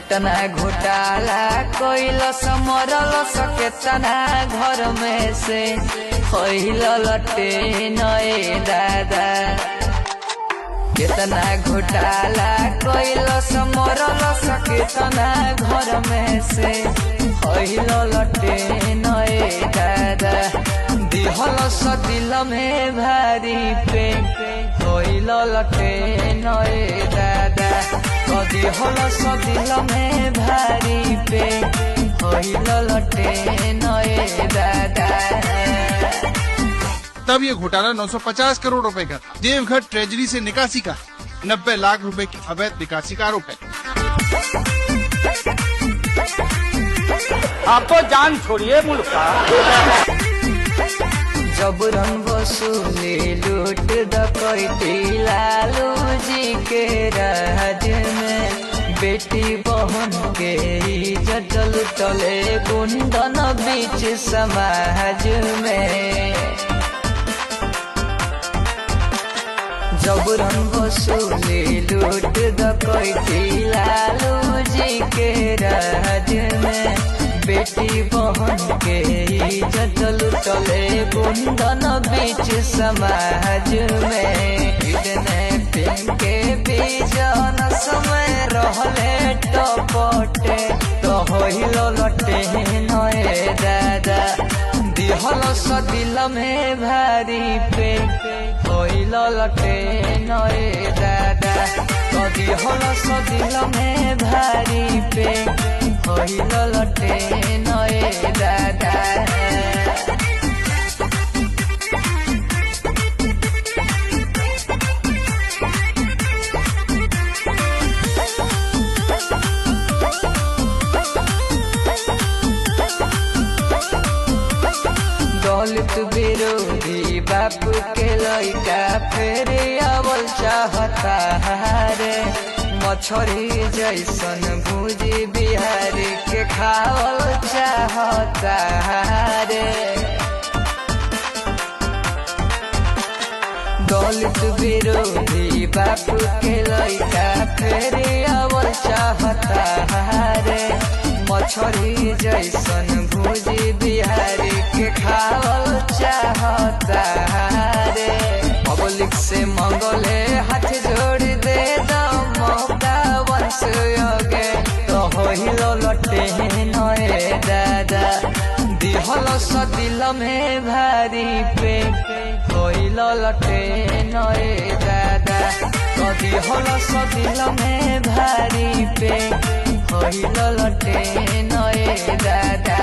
केतना घोटाला कोइल समरल केतना घर में से होइल लटे नए दादा। केतना घोटाला कोइल समरल केतना घर में से होइल लटे नए दादा। दिहल दिल में भारी पे होइल लटे नए दादा। दिहल दिल में भारी पे होइल लटे नए दादा। तब ये घोटाला 950 करोड़ रुपए का था। देवघर ट्रेजरी से निकासी का 90 लाख रुपए की अवैध निकासी का आरोप है। आप तो जान छोड़िए मुल्क का। जबरन वसूली लूट डकैती लालू जी के राज में। बेटी बहन के इज्जत लुटले गुंडन बीच समाज में। जबरन वसूली लूट डकैती लालू जी के राज में। बेटी बहन के इज्जत लुटले गुंडन बीच समाज में। किडनैपिंग के बीजन समय रहले टपटे तो होइल लटे नए दादा। दिहल दिल में भारी पे होइल लटे नए दादा। तो दिहल दिल में भारी पे होइल लटे नए दादा। दलित विरोधी बाप के लइका फेर आवल चाहता रे। मछरी जैसन भूजी बिहारी के खावल चाहता रे। दलित विरोधी बाप के लइका फेर आवल चाहता रे। मछरी जैसन भूजी बिहारी के खावल चाहता रे। पब्लिक से मंगले हाथ जोड़ दे मौका वंश योगे तो होइल लटे नए दादा। दिहल दिल में भारी पे होइल लटे नए दादा। तो दिहल दिल में भारी पे होइल लटे नए दादा।